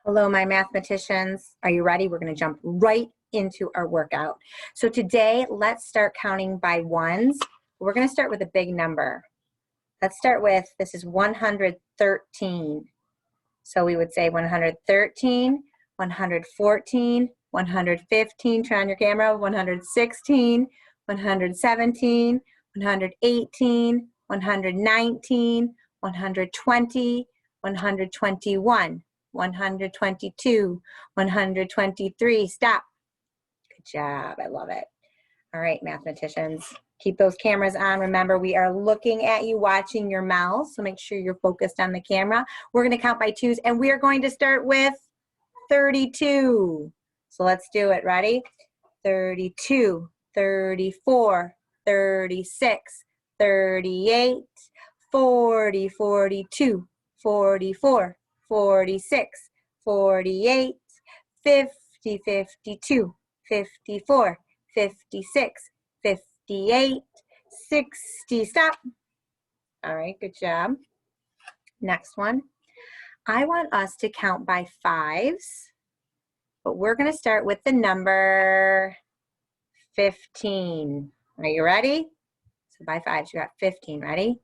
Hello, my mathematicians. Are you ready? We're going to jump right into our workout. So today, let's start counting by ones. We're going to start with a big number. Let's start with, this is 113. So we would say 113, 114, 115, turn on your camera, 116, 117, 118, 119, 120, 121. 122, 123, stop. Good job, I love it. All right, mathematicians, keep those cameras on. Remember, we are looking at you, watching your mouth, so make sure you're focused on the camera. We're gonna count by twos, and we are going to start with 32. So let's do it, ready? 32, 34, 36, 38, 40, 42, 44, 46, 48, 50, 52, 54, 56, 58, 60. Stop. All right, good job. Next one. I want us to count by fives, but we're going to start with the number 15. Are you ready? So by fives, you got 15. Ready?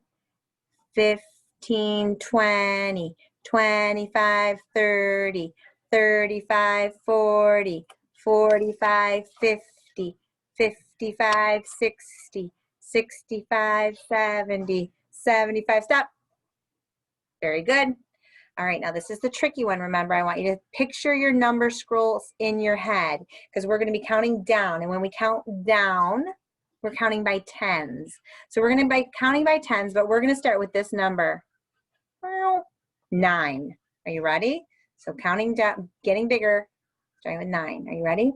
15, 20, 25, 30, 35, 40, 45, 50, 55, 60, 65, 70, 75. Stop. Very good. All right, now this is the tricky one. Remember, I want you to picture your number scrolls in your head because we're going to be counting down. And when we count down, we're counting by tens. So we're going to be counting by tens, but we're going to start with this number. 9. Are you ready? So counting down, getting bigger, starting with 9. Are you ready?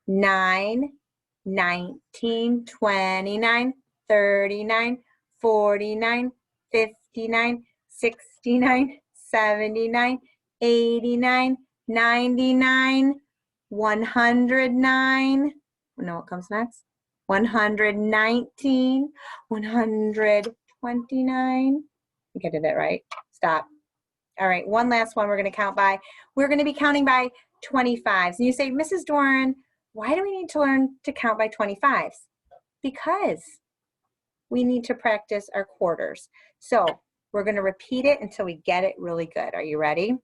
9, 19, 29, 39, 49, 59, 69, 79, 89, 99, 109. You know what comes next? 119, 129. I think I did that right. Stop. All right, one last one we're going to count by. We're going to be counting by 25s. And you say, Mrs. Doran, why do we need to learn to count by 25s? Because we need to practice our quarters. So we're going to repeat it until we get it really good. Are you ready?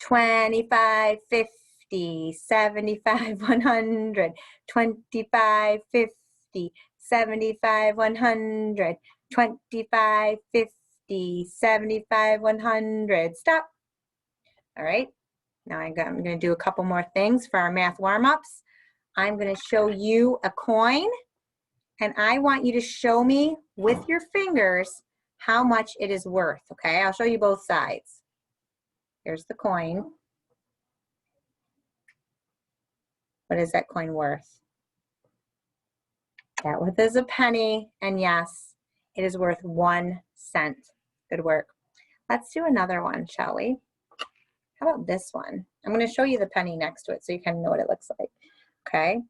25, 50, 75, 100, 25, 50, 75, 100, 25, 50, 75, 100. Stop. All right. Now I'm going to do a couple more things for our math warm-ups. I'm going to show you a coin, and I want you to show me with your fingers how much it is worth, okay? I'll show you both sides. Here's the coin. What is that coin worth? That worth is a penny, and yes, it is worth 1 cent. Good work. Let's do another one, shall we? How about this one? I'm going to show you the penny next to it so you kind of know what it looks like. Okay?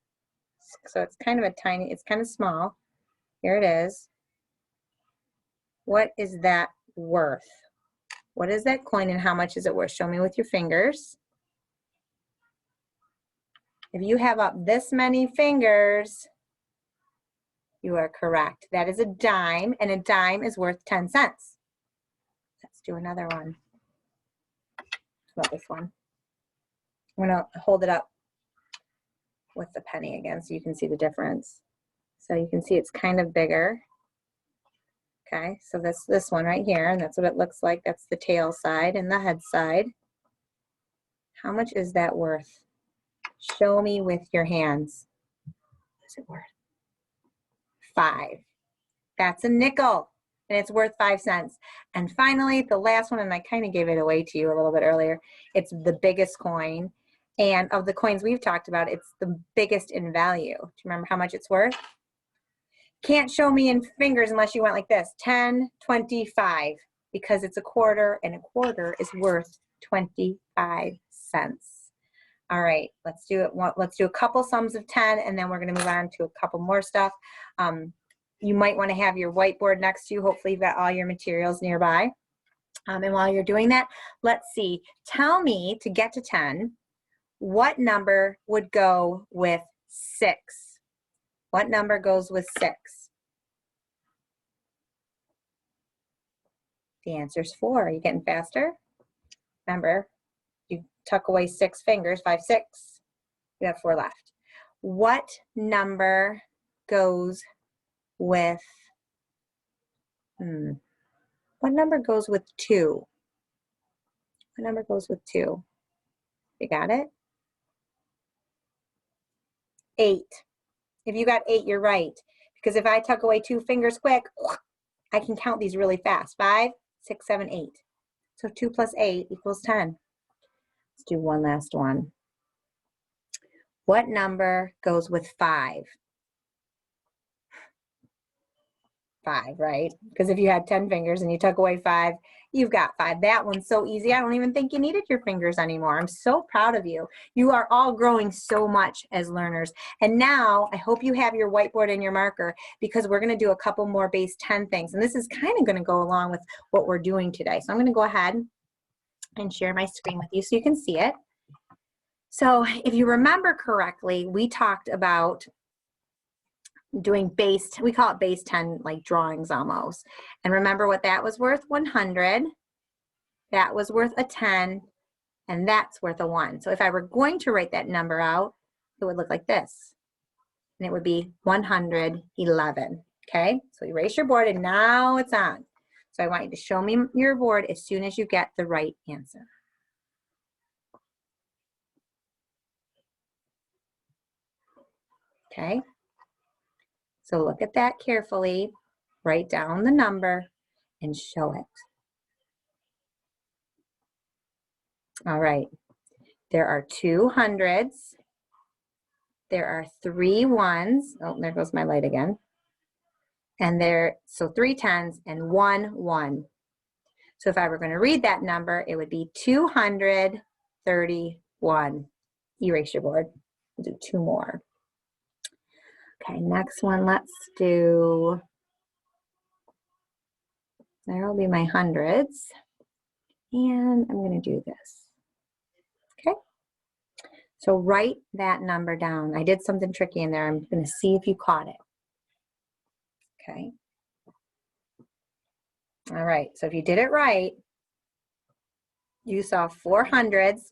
So it's kind of a tiny, it's kind of small. Here it is. What is that worth? What is that coin and how much is it worth? Show me with your fingers. If you have up this many fingers, you are correct. That is a dime, and a dime is worth 10 cents. Let's do another one. How about this one? I'm going to hold it up with the penny again so you can see the difference. So you can see it's kind of bigger. Okay, so that's this one right here, and that's what it looks like. That's the tail side and the head side. How much is that worth? Show me with your hands. What is it worth? 5. That's a nickel, and it's worth 5 cents. And finally, the last one, and I kind of gave it away to you a little bit earlier, it's the biggest coin. And of the coins we've talked about, it's the biggest in value. Do you remember how much it's worth? Can't show me in fingers unless you went like this, 10, 25, because it's a quarter, and a quarter is worth 25 cents. All right, let's do it. Let's do a couple sums of 10, and then we're going to move on to a couple more stuff. You might want to have your whiteboard next to you. Hopefully you've got all your materials nearby. And while you're doing that, let's see. Tell me, to get to 10, what number would go with 6? What number goes with 6? The answer is 4. Are you getting faster? Remember, you tuck away 6 fingers, 5, 6. You have 4 left. What number goes with, what number goes with 2? What number goes with 2? You got it? 8. If you got 8, you're right. Because if I tuck away 2 fingers quick, I can count these really fast. 5, 6, 7, 8. So 2 plus 8 equals 10. Let's do one last one. What number goes with 5? 5, right? Because if you had 10 fingers and you tuck away 5, you've got 5. That one's so easy. I don't even think you needed your fingers anymore. I'm so proud of you. You are all growing so much as learners. And now I hope you have your whiteboard and your marker, because we're going to do a couple more base 10 things. And this is kind of going to go along with what we're doing today. So I'm going to go ahead and share my screen with you so you can see it. So if you remember correctly, we talked about doing base, we call it base 10, like drawings almost. And remember what that was worth? 100. That was worth a 10, and that's worth a 1. So if I were going to write that number out, it would look like this. And it would be 111. Okay, so erase your board, and now it's on. So I want you to show me your board as soon as you get the right answer. Okay. So look at that carefully, write down the number, and show it. All right, there are 2 hundreds, there are 3 ones, oh, there goes my light again, and so 3 tens and 1 1. So if I were going to read that number, it would be 231. Erase your board, we'll do 2 more. Okay, next one, let's do, there will be my hundreds, and I'm going to do this. Okay, so write that number down. I did something tricky in there. I'm going to see if you caught it. Okay. All right, so if you did it right, you saw 4 hundreds.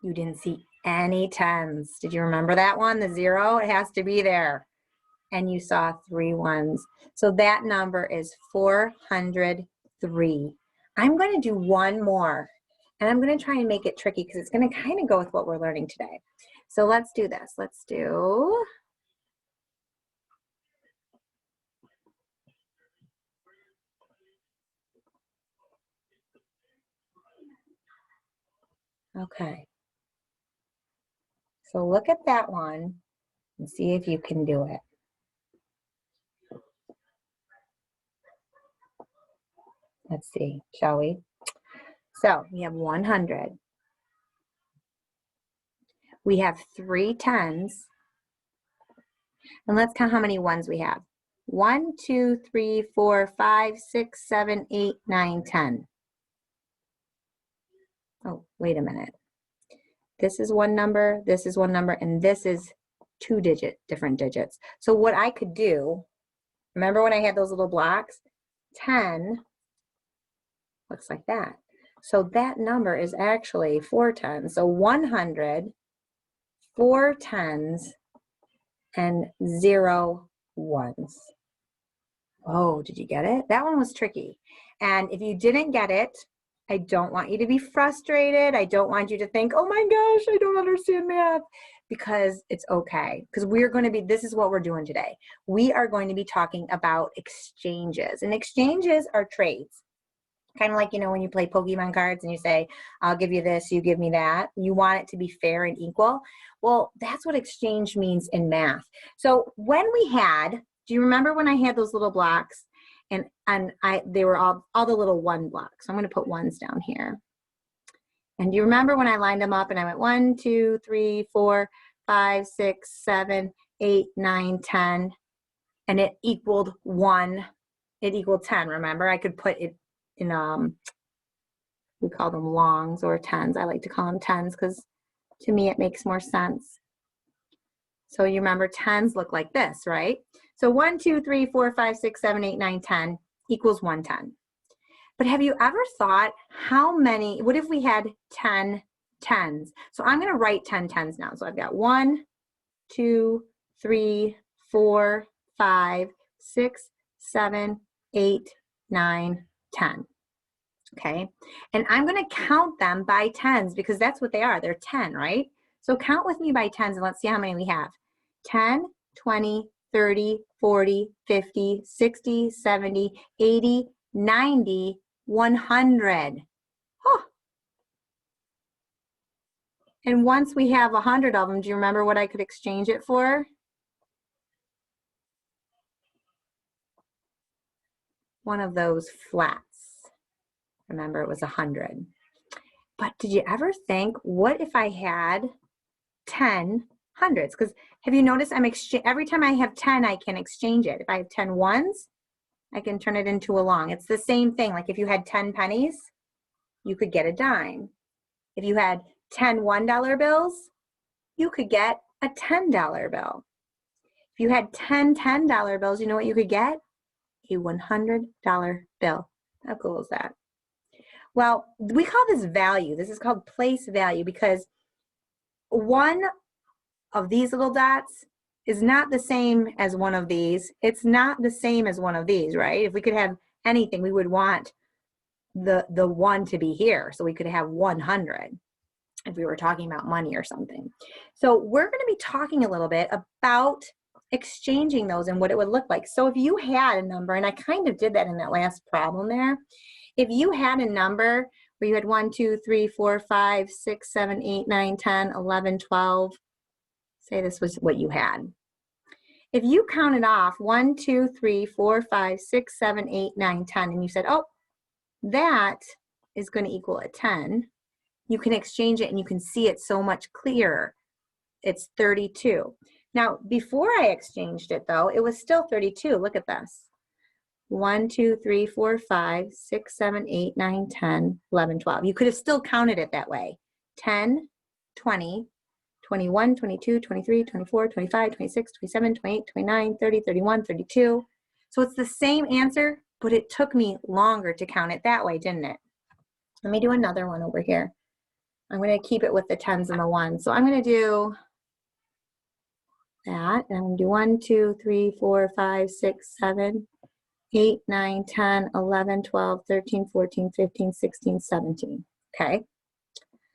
You didn't see any tens. Did you remember that one? The 0, it has to be there. And you saw 3 ones. So that number is 403. I'm going to do one more, and I'm going to try and make it tricky because it's going to kind of go with what we're learning today. So let's do this. Let's do, okay. So look at that one and see if you can do it. Let's see, shall we? So we have 100. We have 3 tens. And let's count how many ones we have. 1, 2, 3, 4, 5, 6, 7, 8, 9, 10. Oh, wait a minute. This is one number, this is one number, and this is 2 different digits. So what I could do, remember when I had those little blocks? 10 looks like that. So that number is actually 4 tens. So 100, 4 tens, and 0 ones. Oh, did you get it? That one was tricky. And if you didn't get it, I don't want you to be frustrated. I don't want you to think, oh my gosh, I don't understand math, because it's okay. Because we're going to be, this is what we're doing today. We are going to be talking about exchanges. And exchanges are trades. Kind of like, you know, when you play Pokemon cards and you say, I'll give you this, you give me that. You want it to be fair and equal. Well, that's what exchange means in math. So when we had, do you remember when I had those little blocks? And they were all the little 1 blocks. So I'm going to put ones down here. And do you remember when I lined them up and I went 1, 2, 3, 4, 5, 6, 7, 8, 9, 10, and it equaled 1. it equaled 10, remember? I could put it in, we call them longs or tens. I like to call them tens because to me it makes more sense. So you remember tens look like this, right? So 1, 2, 3, 4, 5, 6, 7, 8, 9, 10 equals 110. But have you ever thought how many, what if we had 10 tens? So I'm going to write 10 tens now. So I've got 1, 2, 3, 4, 5, 6, 7, 8, 9, 10. Okay, and I'm going to count them by tens because that's what they are. They're 10, right? So count with me by tens and let's see how many we have. 10, 20, 30, 40, 50, 60, 70, 80, 90, 100. Oh. And once we have 100 of them, do you remember what I could exchange it for? One of those flats. Remember, it was 100. But did you ever think, what if I had 10 hundreds? Because have you noticed every time I have 10, I can exchange it. If I have 10 ones, I can turn it into a long. It's the same thing. Like if you had 10 pennies, you could get a dime. If you had 10 $1 bills, you could get a $10 bill. If you had 10 $10 bills, you know what you could get? A $100 bill. How cool is that? Well, we call this value. This is called place value because one of these little dots is not the same as one of these. It's not the same as one of these, right? If we could have anything, we would want the one to be here. So we could have 100 if we were talking about money or something. So we're going to be talking a little bit about exchanging those and what it would look like. So if you had a number, and I kind of did that in that last problem there, if you had a number where you had 1, 2, 3, 4, 5, 6, 7, 8, 9, 10, 11, 12, say this was what you had. If you counted off 1, 2, 3, 4, 5, 6, 7, 8, 9, 10, and you said, oh, that is going to equal a 10, you can exchange it and you can see it so much clearer. It's 32. Now, before I exchanged it though, it was still 32. Look at this. 1, 2, 3, 4, 5, 6, 7, 8, 9, 10, 11, 12. You could have still counted it that way. 10, 20, 21, 22, 23, 24, 25, 26, 27, 28, 29, 30, 31, 32. So it's the same answer, but it took me longer to count it that way, didn't it? Let me do another one over here. I'm going to keep it with the tens and the ones. So I'm going to do that. And I'm going to do 1, 2, 3, 4, 5, 6, 7, 8, 9, 10, 11, 12, 13, 14, 15, 16, 17. Okay.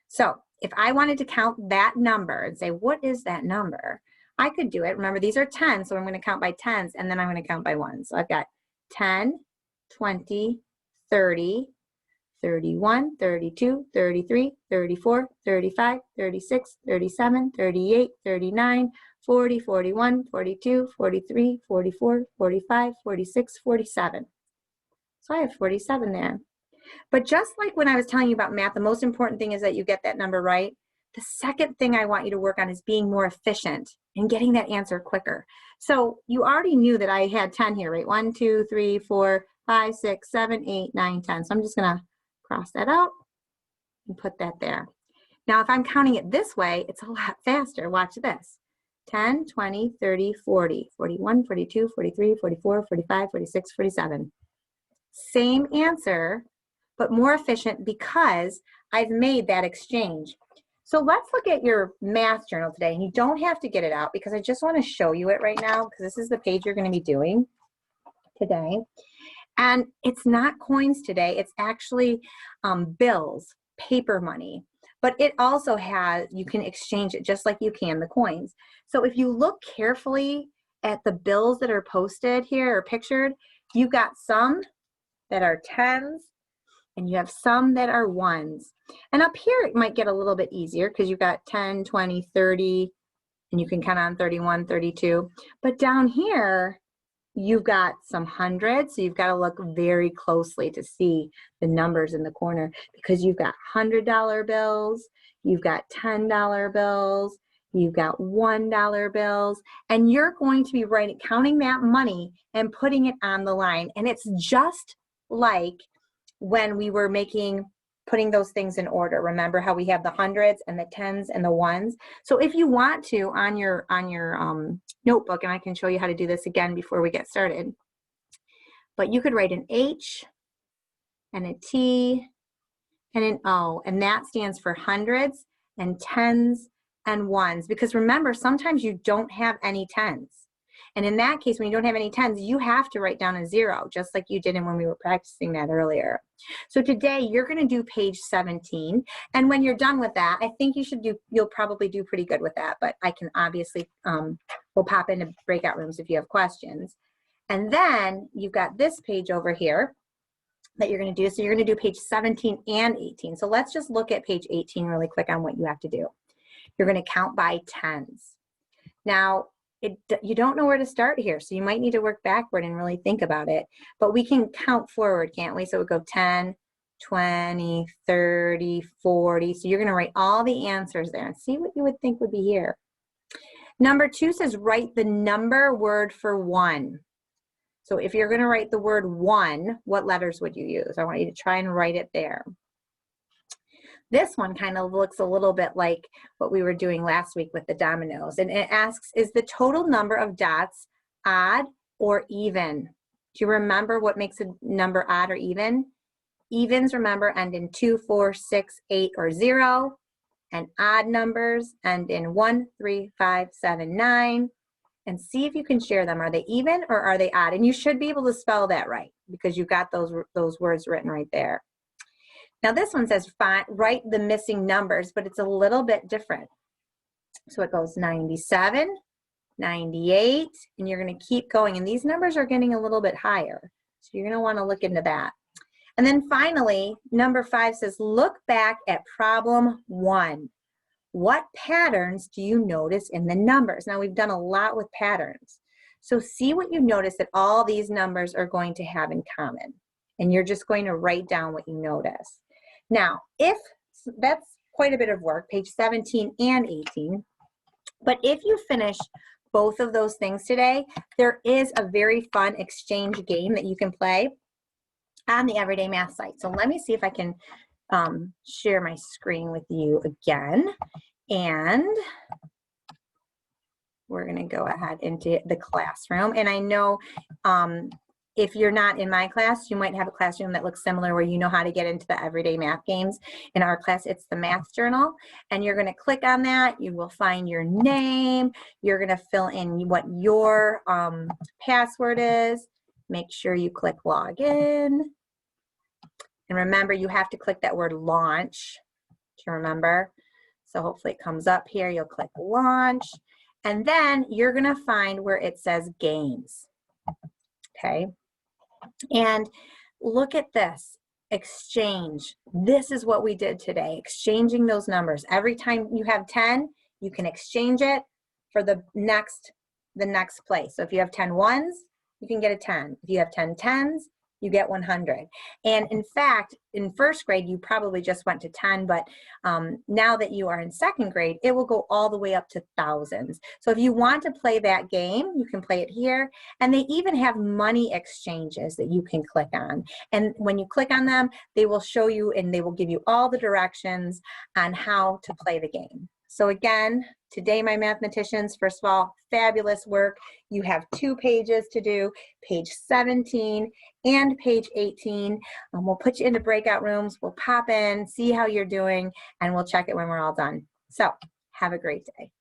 So if I wanted to count that number and say, what is that number? I could do it. Remember, these are 10, so I'm going to count by tens, and then I'm going to count by ones. So I've got 10, 20, 30, 31, 32, 33, 34, 35, 36, 37, 38, 39, 40, 41, 42, 43, 44, 45, 46, 47. So I have 47 there. But just like when I was telling you about math, the most important thing is that you get that number right. The second thing I want you to work on is being more efficient and getting that answer quicker. So you already knew that I had 10 here, right? 1, 2, 3, 4, 5, 6, 7, 8, 9, 10. So I'm just going to cross that out and put that there. Now, if I'm counting it this way, it's a lot faster. Watch this. 10, 20, 30, 40, 41, 42, 43, 44, 45, 46, 47. Same answer, but more efficient because I've made that exchange. So let's look at your math journal today. And you don't have to get it out because I just want to show you it right now because this is the page you're going to be doing today. And it's not coins today. It's actually bills, paper money. But it also has, you can exchange it just like you can the coins. So if you look carefully at the bills that are posted here or pictured, you've got some that are tens and you have some that are ones. And up here it might get a little bit easier because you've got 10, 20, 30, and you can count on 31, 32. But down here, you've got some hundreds, so you've got to look very closely to see the numbers in the corner because you've got $100 bills, you've got $10 bills, you've got $1 bills, and you're going to be counting that money and putting it on the line. And it's just like when we were putting those things in order. Remember how we have the hundreds and the tens and the ones? So if you want to, on your notebook, and I can show you how to do this again before we get started, but you could write an H and a T and an O, and that stands for hundreds and tens and ones, because remember, sometimes you don't have any tens. And in that case, when you don't have any tens, you have to write down a 0, just like you did when we were practicing that earlier. So today you're going to do page 17. And when you're done with that, I think you'll probably do pretty good with that, but I can obviously, we'll pop into breakout rooms if you have questions. And then you've got this page over here that you're going to do. So you're going to do page 17 and 18. So let's just look at page 18 really quick on what you have to do. You're going to count by tens. Now, you don't know where to start here, so you might need to work backward and really think about it. But we can count forward, can't we? So we go 10, 20, 30, 40. So you're going to write all the answers there and see what you would think would be here. Number 2 says write the number word for 1. So if you're going to write the word 1, what letters would you use? I want you to try and write it there. This one kind of looks a little bit like what we were doing last week with the dominoes. And it asks, is the total number of dots odd or even? Do you remember what makes a number odd or even? Evens, remember, end in 2, 4, 6, 8, or 0. And odd numbers end in 1, 3, 5, 7, 9. And see if you can share them. Are they even or are they odd? And you should be able to spell that right because you've got those words written right there. Now this one says write the missing numbers, but it's a little bit different. So it goes 97, 98, and you're going to keep going. And these numbers are getting a little bit higher. So you're going to want to look into that. And then finally, number 5 says look back at problem 1. What patterns do you notice in the numbers? Now we've done a lot with patterns. So see what you notice that all these numbers are going to have in common. And you're just going to write down what you notice. Now, that's quite a bit of work, page 17 and 18. But if you finish both of those things today, there is a very fun exchange game that you can play on the Everyday Math site. So let me see if I can share my screen with you again. And we're going to go ahead into the classroom. And I know if you're not in my class, you might have a classroom that looks similar where you know how to get into the Everyday Math games. In our class, it's the Math Journal. And you're going to click on that. You will find your name. You're going to fill in what your password is. Make sure you click Login. And remember, you have to click that word launch to remember. So hopefully it comes up here. You'll click launch. And then you're going to find where it says games. Okay. And look at this. Exchange. This is what we did today. Exchanging those numbers. Every time you have 10, you can exchange it for the next place. So if you have 10 ones, you can get a 10. If you have 10 tens, you get 100. And in fact, in first grade, you probably just went to 10, but now that you are in second grade, it will go all the way up to thousands. So if you want to play that game, you can play it here. And they even have money exchanges that you can click on. And when you click on them, they will show you and they will give you all the directions on how to play the game. So again, today, my mathematicians, first of all, fabulous work. You have 2 pages to do, page 17 and page 18. We'll put you into breakout rooms. We'll pop in, see how you're doing, and we'll check it when we're all done. So have a great day.